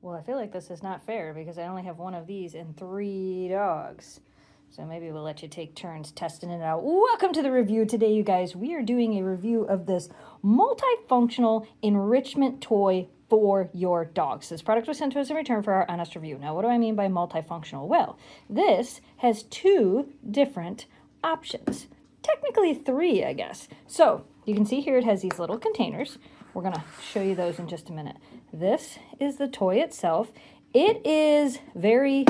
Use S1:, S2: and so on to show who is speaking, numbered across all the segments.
S1: Well, I feel like this is not fair because I only have one of these and 3 dogs. So maybe we'll let you take turns testing it out. Welcome to the review today, you guys. We are doing a review of this multifunctional enrichment toy for your dogs. This product was sent to us in return for our honest review. Now, what do I mean by multifunctional? Well, this has 2 different options. Technically 3, I guess. So you can see here it has these little containers. We're going to show you those in just a minute. This is the toy itself. It is very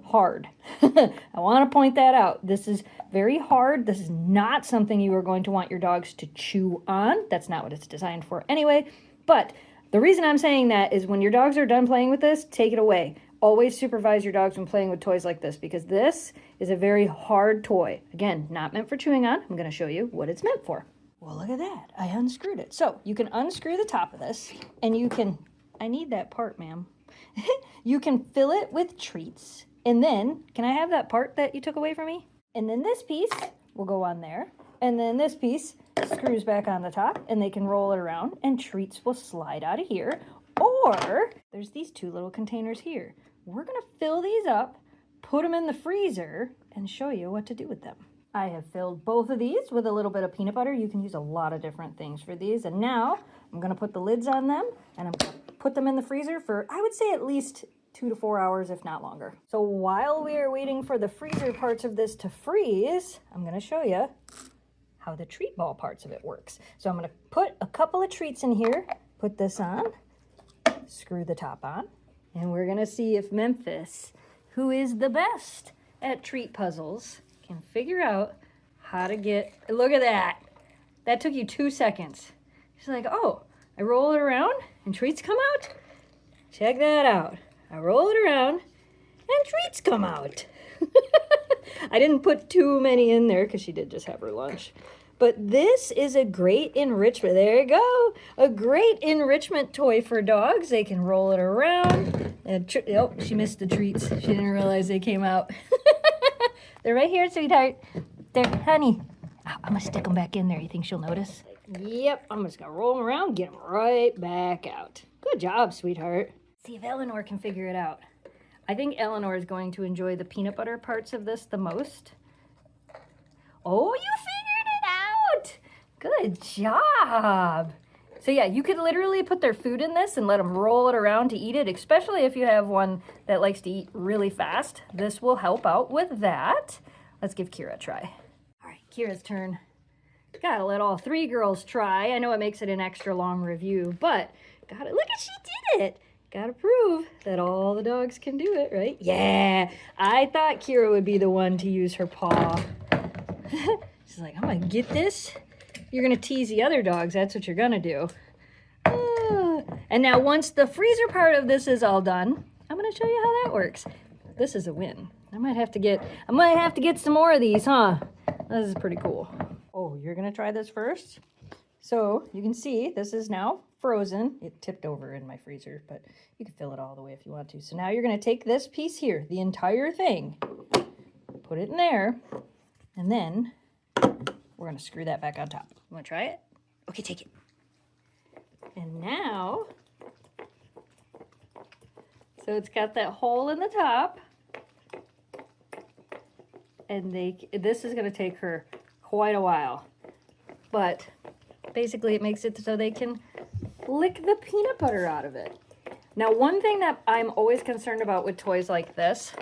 S1: hard. I want to point that out. This is very hard. This is not something you are going to want your dogs to chew on. That's not what it's designed for anyway. But the reason I'm saying that is when your dogs are done playing with this, take it away. Always supervise your dogs when playing with toys like this because this is a very hard toy. Again, not meant for chewing on. I'm going to show you what it's meant for. Well, look at that. I unscrewed it. So you can unscrew the top of this and you can, I need that part, ma'am. You can fill it with treats. And then, can I have that part that you took away from me? And then this piece will go on there. And then this piece screws back on the top and they can roll it around and treats will slide out of here. Or there's these 2 little containers here. We're going to fill these up, put them in the freezer, and show you what to do with them. I have filled both of these with a little bit of peanut butter. You can use a lot of different things for these. And now I'm going to put the lids on them and I'm going to put them in the freezer for, I would say, at least 2 to 4 hours, if not longer. So while we are waiting for the freezer parts of this to freeze, I'm going to show you how the treat ball parts of it works. So I'm going to put a couple of treats in here, put this on, screw the top on, and we're going to see if Memphis, who is the best at treat puzzles, can figure out how to get, look at that. That took you 2 seconds. She's like, oh, I roll it around and treats come out? Check that out. I roll it around and treats come out. I didn't put too many in there because she did just have her lunch. But this is a great enrichment. There you go. A great enrichment toy for dogs. They can roll it around. And oh, she missed the treats. She didn't realize they came out. They're right here, sweetheart. There, honey. I'm going to stick them back in there. You think she'll notice? Yep, I'm just going to roll them around, get them right back out. Good job, sweetheart. See if Eleanor can figure it out. I think Eleanor is going to enjoy the peanut butter parts of this the most. Oh, you figured it out! Good job! So yeah, you could literally put their food in this and let them roll it around to eat it, especially if you have one that likes to eat really fast. This will help out with that. Let's give Kira a try. All right, Kira's turn. Gotta let all 3 girls try. I know it makes it an extra long review, but gotta, look at, she did it! Gotta prove that all the dogs can do it, right? Yeah, I thought Kira would be the one to use her paw. She's like, I'm gonna get this. You're gonna tease the other dogs, that's what you're gonna do. And now once the freezer part of this is all done, I'm gonna show you how that works. This is a win. I might have to get some more of these, huh? This is pretty cool. Oh, you're gonna try this first? So you can see this is now frozen. It tipped over in my freezer, but you can fill it all the way if you want to. So now you're going to take this piece here, the entire thing, put it in there, and then we're going to screw that back on top. You want to try it? Okay, take it. And now, so it's got that hole in the top, and this is going to take her quite a while, but basically it makes it so they can lick the peanut butter out of it. Now, one thing that I'm always concerned about with toys like this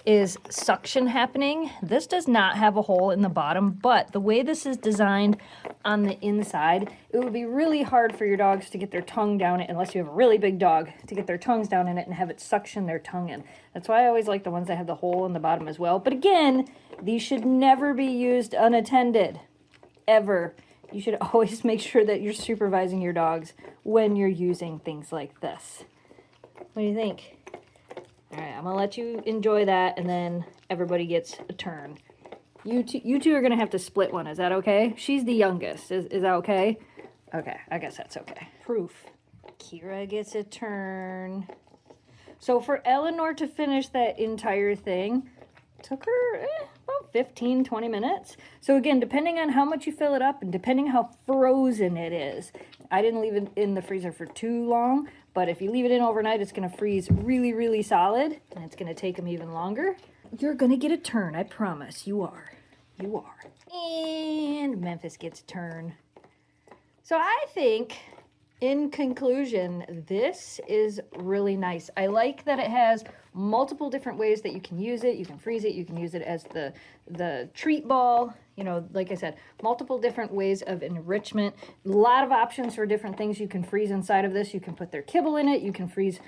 S1: is suction happening. This does not have a hole in the bottom, but the way this is designed on the inside, it would be really hard for your dogs to get their tongue down it, unless you have a really big dog, to get their tongues down in it and have it suction their tongue in. That's why I always like the ones that have the hole in the bottom as well. But again, these should never be used unattended, ever. You should always make sure that you're supervising your dogs when you're using things like this. What do you think? All right, I'm going to let you enjoy that, and then everybody gets a turn. You two are going to have to split one. Is that okay? She's the youngest. Is that okay? Okay, I guess that's okay. Proof. Kira gets a turn. So for Eleanor to finish that entire thing, took her about 15, 20 minutes. So again, depending on how much you fill it up and depending how frozen it is. I didn't leave it in the freezer for too long, but if you leave it in overnight, it's going to freeze really, really solid, and it's going to take them even longer. You're going to get a turn, I promise. You are. You are. And Memphis gets a turn. So I think, in conclusion, this is really nice. I like that it has multiple different ways that you can use it. You can freeze it. You can use it as the treat ball. You know, like I said, multiple different ways of enrichment. A lot of options for different things you can freeze inside of this. You can put their kibble in it. You can freeze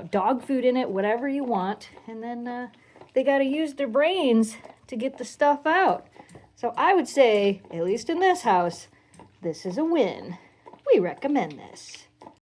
S1: dog food in it, whatever you want. And then they got to use their brains to get the stuff out. So I would say, at least in this house, this is a win. We recommend this.